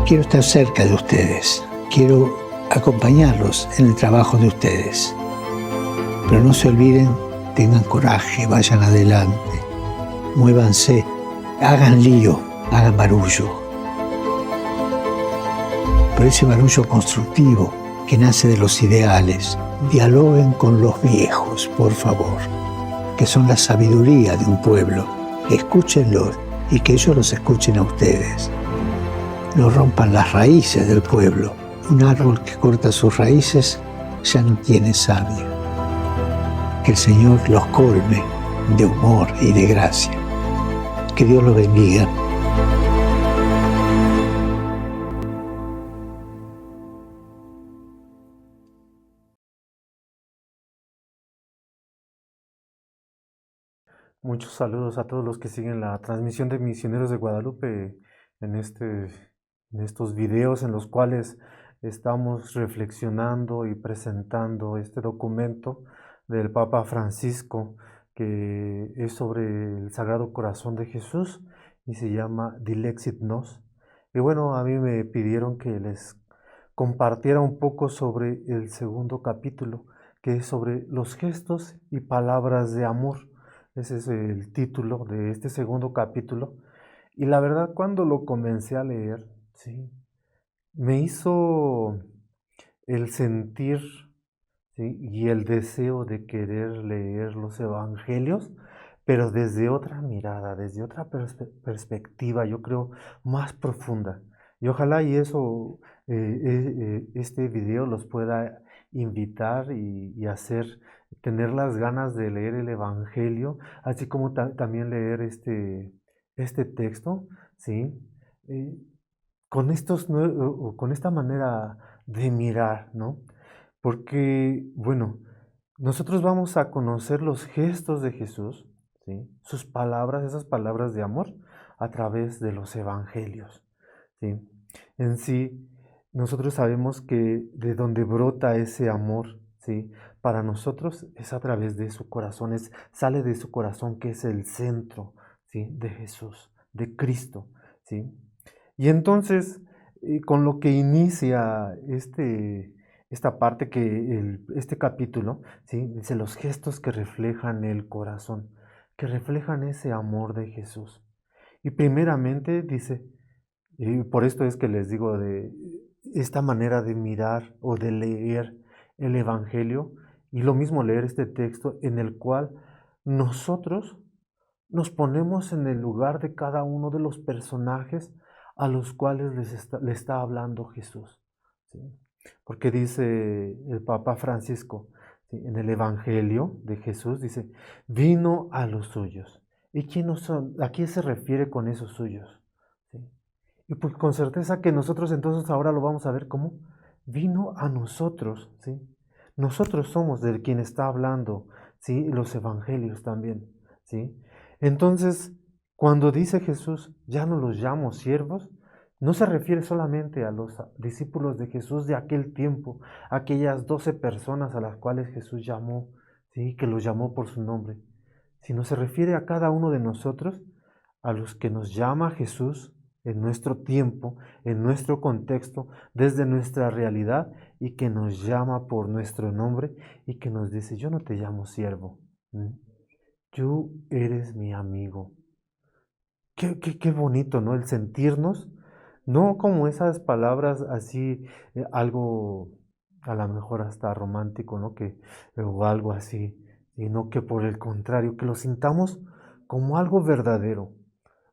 Quiero estar cerca de ustedes, quiero acompañarlos en el trabajo de ustedes. Pero no se olviden, tengan coraje, vayan adelante, muévanse, hagan lío, hagan barullo. Pero ese barullo constructivo que nace de los ideales, dialoguen con los viejos, por favor, que son la sabiduría de un pueblo. Escúchenlos y que ellos los escuchen a ustedes. No rompan las raíces del pueblo. Un árbol que corta sus raíces ya no tiene savia. Que el Señor los colme de humor y de gracia. Que Dios los bendiga. Muchos saludos a todos los que siguen la transmisión de Misioneros de Guadalupe en estos videos en los cuales estamos reflexionando y presentando este documento del Papa Francisco que es sobre el Sagrado Corazón de Jesús y se llama Dilexit Nos. Y bueno, a mí me pidieron que les compartiera un poco sobre el segundo capítulo, que es sobre los gestos y palabras de amor. Ese es el título de este segundo capítulo. Y la verdad, cuando lo comencé a leer, sí, me hizo el sentir, ¿sí?, y el deseo de querer leer los evangelios, pero desde otra mirada, desde otra perspectiva, yo creo, más profunda. Y ojalá y eso, este video los pueda invitar y hacer, tener las ganas de leer el evangelio, así como también leer este texto, ¿sí? Eh, con esta manera de mirar, ¿no? Porque, bueno, nosotros vamos a conocer los gestos de Jesús, ¿sí?, sus palabras, esas palabras de amor, a través de los evangelios, ¿sí? En sí, nosotros sabemos que de donde brota ese amor, ¿sí?, para nosotros es a través de su corazón, sale de su corazón, que es el centro, ¿sí?, de Jesús, de Cristo, ¿sí? Y entonces, con lo que inicia esta parte este capítulo, ¿sí?, dice los gestos que reflejan el corazón, que reflejan ese amor de Jesús. Y primeramente dice, y por esto es que les digo de esta manera de mirar o de leer el Evangelio, y lo mismo leer este texto en el cual nosotros nos ponemos en el lugar de cada uno de los personajes a los cuales le está hablando Jesús, ¿sí? Porque dice el Papa Francisco, ¿sí?, en el Evangelio de Jesús, dice, vino a los suyos. ¿Y quiénes son? ¿A quién se refiere con esos suyos? ¿Sí? Y pues con certeza que nosotros entonces ahora lo vamos a ver como vino a nosotros, ¿sí? Nosotros somos de quien está hablando, ¿sí?, los evangelios también, ¿sí? Entonces, cuando dice Jesús, ya no los llamo siervos, no se refiere solamente a los discípulos de Jesús de aquel tiempo, aquellas 12 personas a las cuales Jesús llamó, ¿sí?, que los llamó por su nombre, sino se refiere a cada uno de nosotros, a los que nos llama Jesús en nuestro tiempo, en nuestro contexto, desde nuestra realidad, y que nos llama por nuestro nombre y que nos dice, yo no te llamo siervo, tú eres mi amigo. Qué bonito, ¿no? El sentirnos, no como esas palabras así, algo a lo mejor hasta romántico, ¿no? O algo así, sino que por el contrario, que lo sintamos como algo verdadero,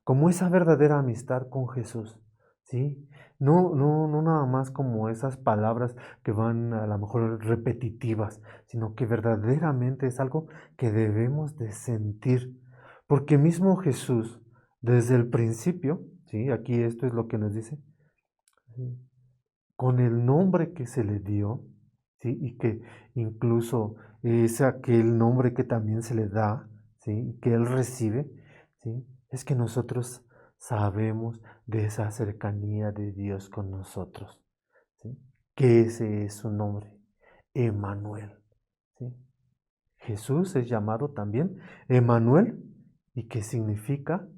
como esa verdadera amistad con Jesús, ¿sí? No nada más como esas palabras que van a lo mejor repetitivas, sino que verdaderamente es algo que debemos de sentir, porque mismo Jesús, desde el principio, ¿sí?, aquí esto es lo que nos dice, ¿sí?, con el nombre que se le dio, ¿sí?, y que incluso es aquel nombre que también se le da, ¿sí?, y que Él recibe, ¿sí?, es que nosotros sabemos de esa cercanía de Dios con nosotros, ¿sí?, que ese es su nombre, Emmanuel, ¿sí? Jesús es llamado también Emmanuel, y que significa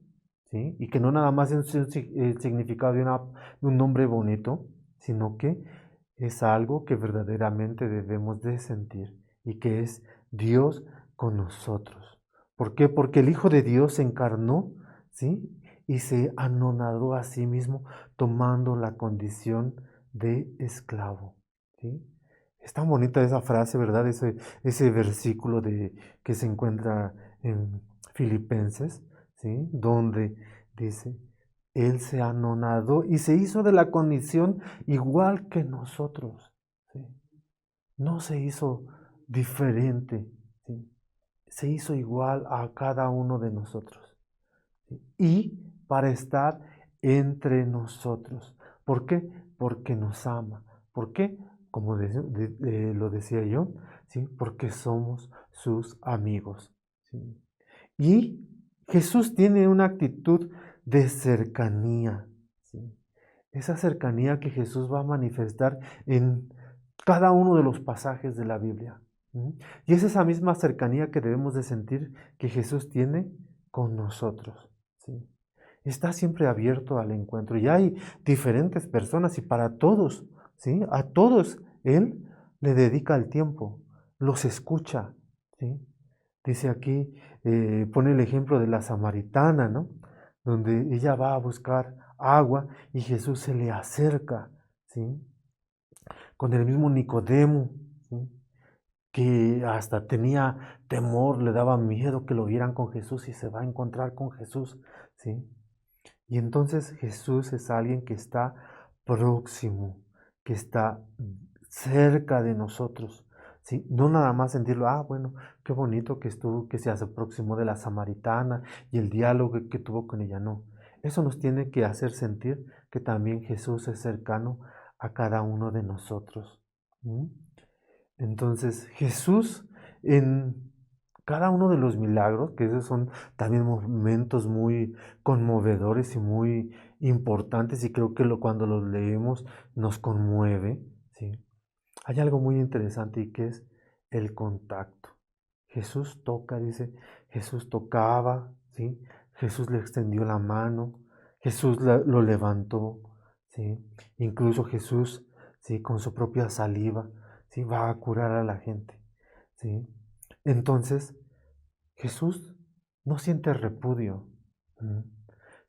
¿sí? Y que no nada más es el significado de un nombre bonito, sino que es algo que verdaderamente debemos de sentir y que es Dios con nosotros. ¿Por qué? Porque el Hijo de Dios se encarnó, ¿sí? Y se anonadó a sí mismo tomando la condición de esclavo, ¿sí? Es tan bonita esa frase, ¿verdad? Ese versículo que se encuentra en Filipenses, ¿sí? Donde dice, Él se anonadó y se hizo de la condición igual que nosotros, ¿sí? No se hizo diferente, ¿sí? Se hizo igual a cada uno de nosotros, ¿sí? Y para estar entre nosotros. ¿Por qué? Porque nos ama. ¿Por qué? Como lo decía yo, ¿sí? Porque somos sus amigos, ¿sí? Y Jesús tiene una actitud de cercanía, ¿sí? Esa cercanía que Jesús va a manifestar en cada uno de los pasajes de la Biblia. ¿Mm? Y es esa misma cercanía que debemos de sentir que Jesús tiene con nosotros, ¿sí? Está siempre abierto al encuentro y hay diferentes personas y para todos, ¿sí? A todos Él le dedica el tiempo, los escucha, ¿sí? Dice aquí, pone el ejemplo de la samaritana, ¿no? Donde ella va a buscar agua y Jesús se le acerca, ¿sí? Con el mismo Nicodemo, ¿sí? Que hasta tenía temor, le daba miedo que lo vieran con Jesús y se va a encontrar con Jesús, ¿sí? Y entonces Jesús es alguien que está próximo, que está cerca de nosotros, ¿sí? No nada más sentirlo, bueno, qué bonito que estuvo, que se hace próximo de la samaritana y el diálogo que tuvo con ella, no. Eso nos tiene que hacer sentir que también Jesús es cercano a cada uno de nosotros. ¿Mm? Entonces, Jesús en cada uno de los milagros, que esos son también momentos muy conmovedores y muy importantes, y creo que cuando los leemos nos conmueve, ¿sí? Hay algo muy interesante y que es el contacto. Jesús toca, dice, Jesús tocaba, ¿sí? Jesús le extendió la mano, Jesús lo levantó, ¿sí? Incluso Jesús, ¿sí? Con su propia saliva, ¿sí? Va a curar a la gente, ¿sí? Entonces, Jesús no siente repudio. ¿Mm?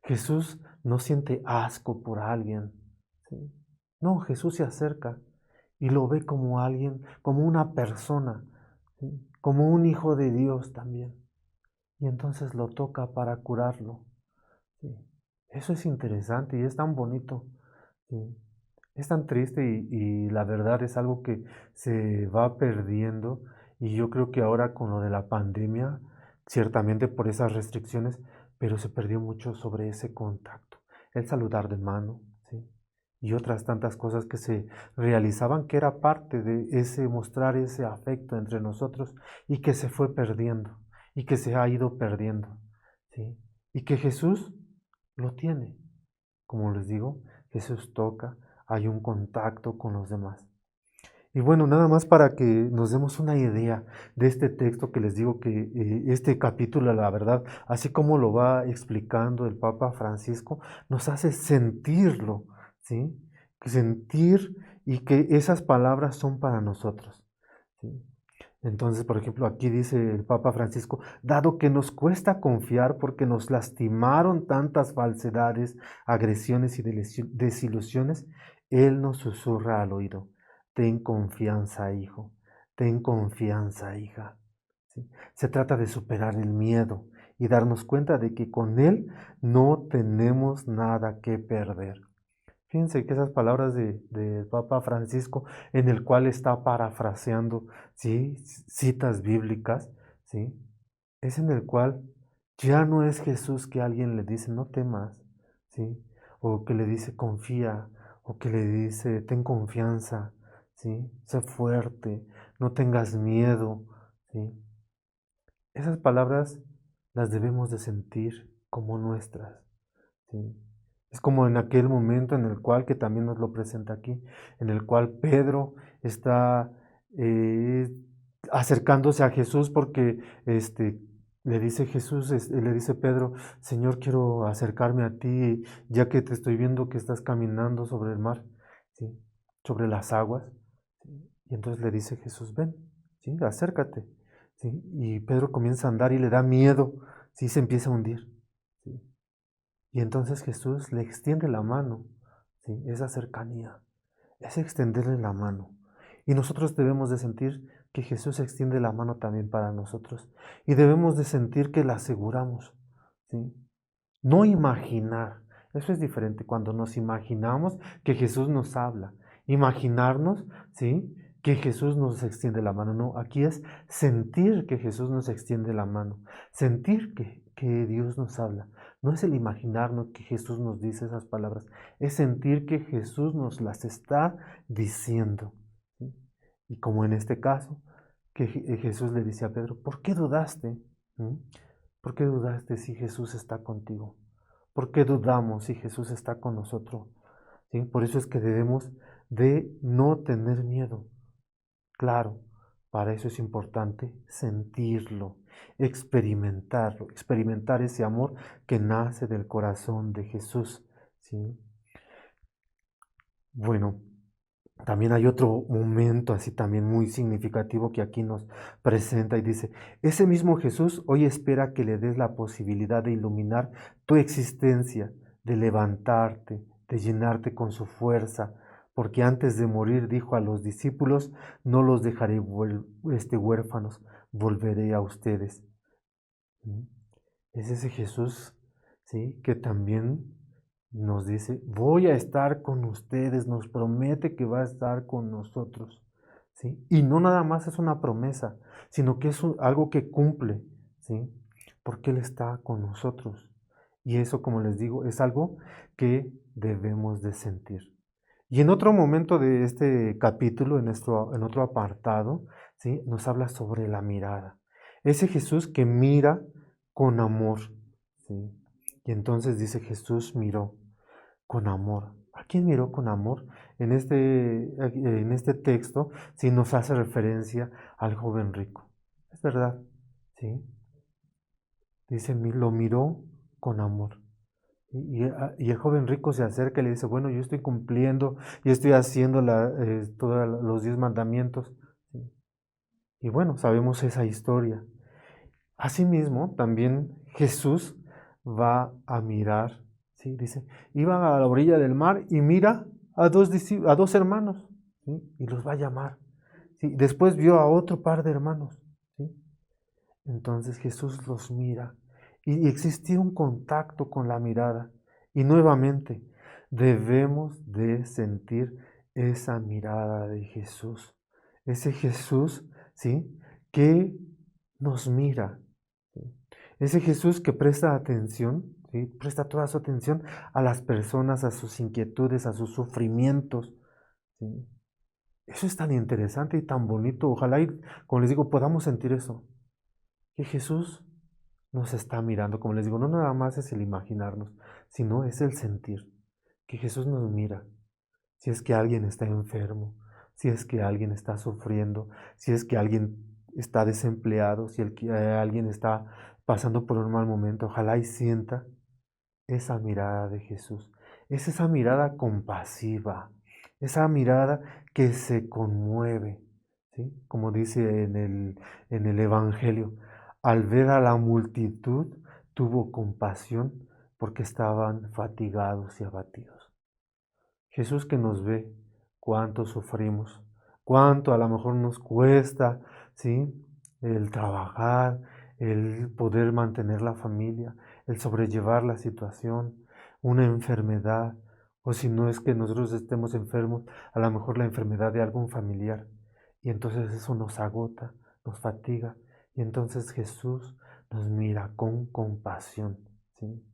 Jesús no siente asco por alguien, ¿sí? No, Jesús se acerca y lo ve como alguien, como una persona, ¿sí? Como un hijo de Dios también. Y entonces lo toca para curarlo, ¿sí? Eso es interesante y es tan bonito, ¿sí? Es tan triste y la verdad es algo que se va perdiendo y yo creo que ahora con lo de la pandemia, ciertamente por esas restricciones, pero se perdió mucho sobre ese contacto, el saludar de mano, ¿sí? Y otras tantas cosas que se realizaban que era parte de ese mostrar ese afecto entre nosotros y que se fue perdiendo y que se ha ido perdiendo, ¿sí? Y que Jesús lo tiene. Como les digo, Jesús toca, hay un contacto con los demás. Y bueno, nada más para que nos demos una idea de este texto que les digo que este capítulo, la verdad, así como lo va explicando el Papa Francisco, nos hace sentirlo, ¿sí? Sentir y que esas palabras son para nosotros, ¿sí? Entonces, por ejemplo, aquí dice el Papa Francisco, dado que nos cuesta confiar porque nos lastimaron tantas falsedades, agresiones y desilusiones, Él nos susurra al oído, ten confianza, hijo, ten confianza, hija. ¿Sí? Se trata de superar el miedo y darnos cuenta de que con Él no tenemos nada que perder. Fíjense que esas palabras del Papa Francisco, en el cual está parafraseando, ¿sí? Citas bíblicas, ¿sí? Es en el cual ya no es Jesús que alguien le dice, no temas, ¿sí? O que le dice, confía, o que le dice, ten confianza, ¿sí? Sé fuerte, no tengas miedo, ¿sí? Esas palabras las debemos de sentir como nuestras, ¿sí? Es como en aquel momento en el cual, que también nos lo presenta aquí, en el cual Pedro está acercándose a Jesús porque le dice Jesús, le dice Pedro, Señor, quiero acercarme a ti, ya que te estoy viendo que estás caminando sobre el mar, ¿sí? Sobre las aguas. ¿Sí? Y entonces le dice Jesús, ven, ¿sí? Acércate. ¿Sí? Y Pedro comienza a andar y le da miedo, ¿sí? Se empieza a hundir. ¿Sí? Y entonces Jesús le extiende la mano, ¿sí? Esa cercanía, es extenderle la mano. Y nosotros debemos de sentir que Jesús extiende la mano también para nosotros. Y debemos de sentir que la aseguramos, ¿sí? No imaginar. Eso es diferente cuando nos imaginamos que Jesús nos habla. Imaginarnos, ¿sí? Que Jesús nos extiende la mano. No, aquí es sentir que Jesús nos extiende la mano. Sentir que Dios nos habla. No es el imaginarnos que Jesús nos dice esas palabras. Es sentir que Jesús nos las está diciendo. ¿Sí? Y como en este caso, que Jesús le dice a Pedro, ¿por qué dudaste? ¿Mm? ¿Por qué dudaste si Jesús está contigo? ¿Por qué dudamos si Jesús está con nosotros? ¿Sí? Por eso es que debemos de no tener miedo. Claro, para eso es importante sentirlo, experimentarlo, experimentar ese amor que nace del corazón de Jesús. ¿Sí? Bueno, también hay otro momento así también muy significativo que aquí nos presenta y dice, ese mismo Jesús hoy espera que le des la posibilidad de iluminar tu existencia, de levantarte, de llenarte con su fuerza, porque antes de morir dijo a los discípulos, no los dejaré huérfanos, volveré a ustedes. ¿Mm? Es ese Jesús, ¿sí? Que también nos dice, voy a estar con ustedes, nos promete que va a estar con nosotros, ¿sí? Y no nada más es una promesa, sino que es algo que cumple, ¿sí? Porque Él está con nosotros. Y eso, como les digo, es algo que debemos de sentir. Y en otro momento de este capítulo, en otro apartado, ¿sí? Nos habla sobre la mirada. Ese Jesús que mira con amor, ¿sí? Y entonces dice Jesús miró con amor. ¿A quién miró con amor? En este texto sí nos hace referencia al joven rico. Es verdad, ¿sí? Dice, lo miró con amor. Y el joven rico se acerca y le dice, bueno, yo estoy cumpliendo y estoy haciendo todos los 10 mandamientos. ¿Sí? Y bueno, sabemos esa historia. Asimismo, también Jesús va a mirar, ¿sí? Dice, iban a la orilla del mar y mira a dos hermanos, ¿sí? Y los va a llamar. ¿Sí? Después vio a otro par de hermanos, ¿sí? Entonces Jesús los mira y existía un contacto con la mirada. Y nuevamente debemos de sentir esa mirada de Jesús. Ese Jesús, ¿sí? Que nos mira. ¿Sí? Ese Jesús que presta atención, ¿sí? Presta toda su atención a las personas, a sus inquietudes, a sus sufrimientos. ¿Sí? Eso es tan interesante y tan bonito. Ojalá, como les digo, podamos sentir eso. Que Jesús nos está mirando, como les digo, no nada más es el imaginarnos, sino es el sentir, que Jesús nos mira. Si es que alguien está enfermo, si es que alguien está sufriendo, si es que alguien está desempleado, si alguien está pasando por un mal momento, ojalá y sienta esa mirada de Jesús. Es esa mirada compasiva, esa mirada que se conmueve, ¿sí? Como dice en el Evangelio, al ver a la multitud tuvo compasión porque estaban fatigados y abatidos. Jesús que nos ve cuánto sufrimos, cuánto a lo mejor nos cuesta, ¿sí? El trabajar, el poder mantener la familia, el sobrellevar la situación, una enfermedad, o si no es que nosotros estemos enfermos, a lo mejor la enfermedad de algún familiar. Y entonces eso nos agota, nos fatiga, y entonces Jesús nos mira con compasión, ¿sí?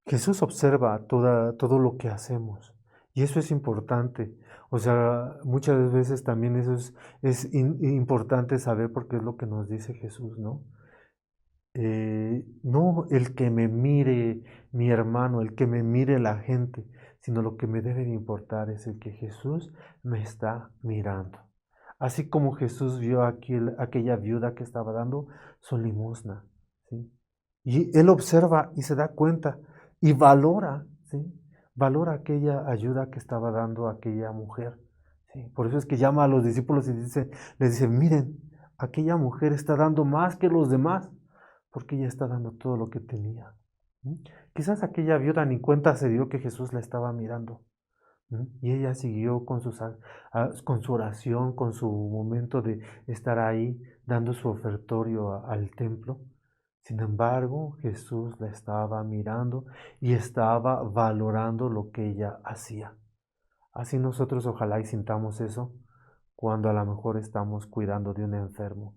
Jesús observa todo lo que hacemos y eso es importante. O sea, muchas veces también eso es importante saber porque es lo que nos dice Jesús, ¿no? No el que me mire mi hermano, el que me mire la gente, sino lo que me debe de importar es el que Jesús me está mirando. Así como Jesús vio a aquella viuda que estaba dando su limosna, ¿sí? Y él observa y se da cuenta y valora, ¿sí? Valora aquella ayuda que estaba dando aquella mujer, ¿sí? Por eso es que llama a los discípulos y les dice, miren, aquella mujer está dando más que los demás, porque ella está dando todo lo que tenía. ¿Sí? Quizás aquella viuda ni cuenta se dio que Jesús la estaba mirando. Y ella siguió con su oración, con su momento de estar ahí, dando su ofertorio al templo. Sin embargo, Jesús la estaba mirando y estaba valorando lo que ella hacía. Así nosotros ojalá y sintamos eso cuando a lo mejor estamos cuidando de un enfermo.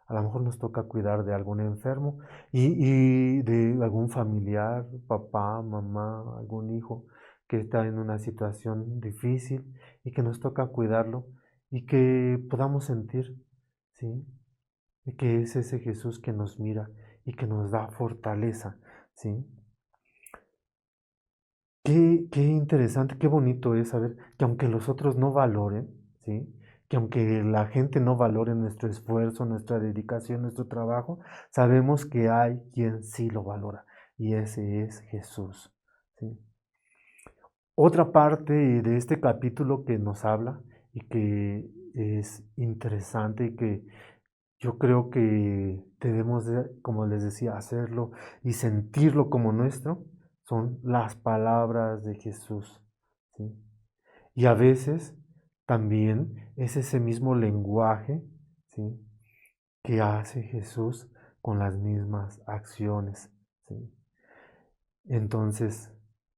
A lo mejor nos toca cuidar de algún enfermo y de algún familiar, papá, mamá, algún hijo que está en una situación difícil y que nos toca cuidarlo y que podamos sentir, ¿sí? Y que es ese Jesús que nos mira y que nos da fortaleza, ¿sí? Qué interesante, qué bonito es saber que aunque los otros no valoren, ¿sí? Que aunque la gente no valore nuestro esfuerzo, nuestra dedicación, nuestro trabajo, sabemos que hay quien sí lo valora y ese es Jesús, ¿sí? Otra parte de este capítulo que nos habla y que es interesante y que yo creo que debemos, como les decía, hacerlo y sentirlo como nuestro, son las palabras de Jesús, ¿sí? Y a veces también es ese mismo lenguaje, ¿sí? Que hace Jesús con las mismas acciones, ¿sí? Entonces,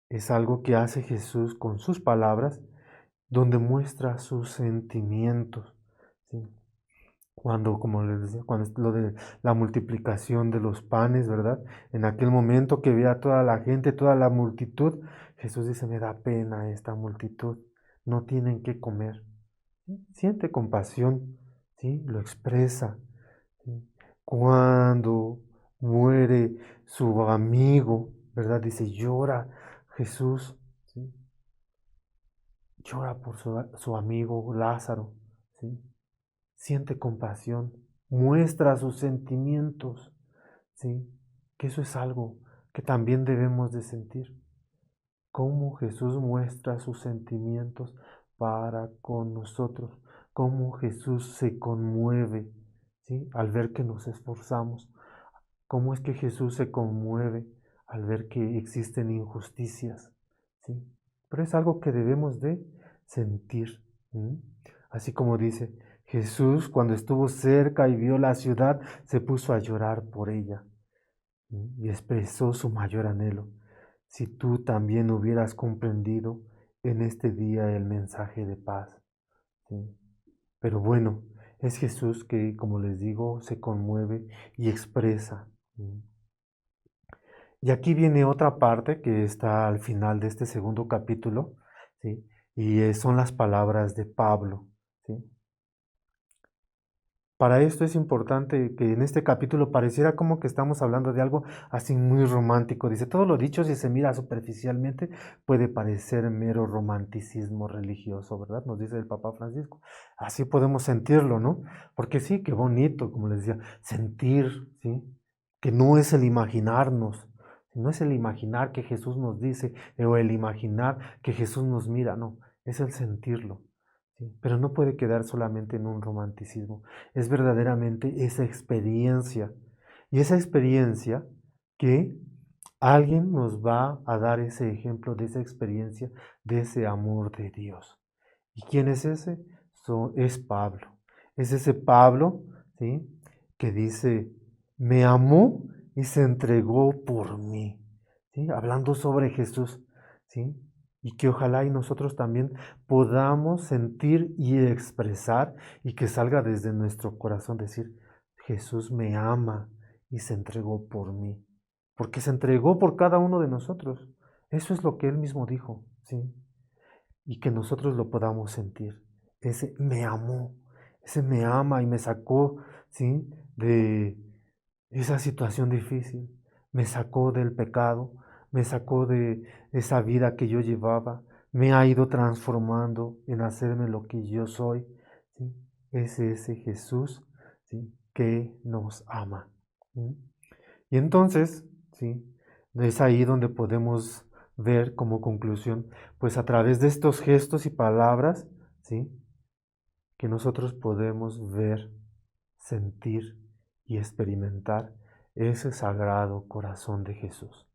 es algo que hace Jesús con sus palabras, donde muestra sus sentimientos, ¿sí? Cuando, como les decía, cuando es lo de la multiplicación de los panes, ¿verdad? En aquel momento que ve a toda la gente, toda la multitud, Jesús dice, me da pena esta multitud, no tienen que comer. ¿Sí? Siente compasión, ¿sí? Lo expresa, ¿sí? Cuando muere su amigo, ¿verdad? Dice, llora Jesús, ¿sí? Llora por su amigo Lázaro, ¿sí? Siente compasión, muestra sus sentimientos, ¿sí? Que eso es algo que también debemos de sentir. Cómo Jesús muestra sus sentimientos para con nosotros, cómo Jesús se conmueve, ¿sí? Al ver que nos esforzamos, cómo es que Jesús se conmueve al ver que existen injusticias, ¿sí? Pero es algo que debemos de sentir, ¿sí? Así como dice, Jesús cuando estuvo cerca y vio la ciudad, se puso a llorar por ella, ¿sí? Y expresó su mayor anhelo. Si tú también hubieras comprendido en este día el mensaje de paz, ¿sí? Pero bueno, es Jesús que, como les digo, se conmueve y expresa, ¿sí? Y aquí viene otra parte que está al final de este segundo capítulo, ¿sí? Y son las palabras de Pablo, ¿sí? Para esto es importante que en este capítulo pareciera como que estamos hablando de algo así muy romántico. Dice, todo lo dicho, si se mira superficialmente, puede parecer mero romanticismo religioso, ¿verdad? Nos dice el Papa Francisco. Así podemos sentirlo, ¿no? Porque sí, qué bonito, como les decía, sentir, ¿sí? Que no es el imaginarnos, no es el imaginar que Jesús nos dice, o el imaginar que Jesús nos mira, no, es el sentirlo. ¿Sí? Pero no puede quedar solamente en un romanticismo, es verdaderamente esa experiencia. Y esa experiencia que alguien nos va a dar ese ejemplo de esa experiencia, de ese amor de Dios. ¿Y quién es ese? Es Pablo. Es ese Pablo, ¿sí? Que dice, me amó y se entregó por mí, ¿sí? Hablando sobre Jesús, ¿sí? Y que ojalá y nosotros también podamos sentir y expresar y que salga desde nuestro corazón decir, Jesús me ama y se entregó por mí, porque se entregó por cada uno de nosotros. Eso es lo que él mismo dijo, ¿sí? Y que nosotros lo podamos sentir. Ese me amó, ese me ama y me sacó, ¿sí? De esa situación difícil, me sacó del pecado, me sacó de esa vida que yo llevaba, me ha ido transformando en hacerme lo que yo soy, ¿sí? Es ese Jesús, ¿sí? Que nos ama. ¿Mm? Y entonces, ¿sí? Es ahí donde podemos ver como conclusión, pues a través de estos gestos y palabras, ¿sí? Que nosotros podemos ver, sentir y experimentar ese sagrado corazón de Jesús.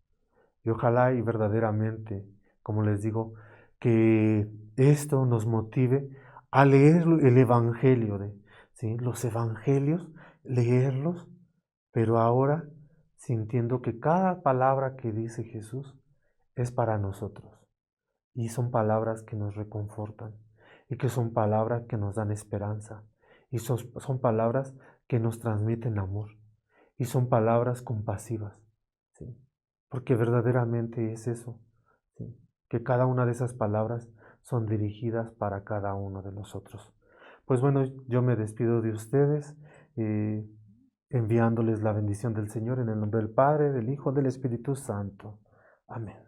Y ojalá y verdaderamente, como les digo, que esto nos motive a leer el Evangelio, ¿sí? Los Evangelios, leerlos, pero ahora sintiendo que cada palabra que dice Jesús es para nosotros. Y son palabras que nos reconfortan y que son palabras que nos dan esperanza y son palabras que nos transmiten amor y son palabras compasivas, ¿sí? Porque verdaderamente es eso, ¿sí? Que cada una de esas palabras son dirigidas para cada uno de nosotros. Pues bueno, yo me despido de ustedes, eh, enviándoles la bendición del Señor en el nombre del Padre, del Hijo, del Espíritu Santo. Amén.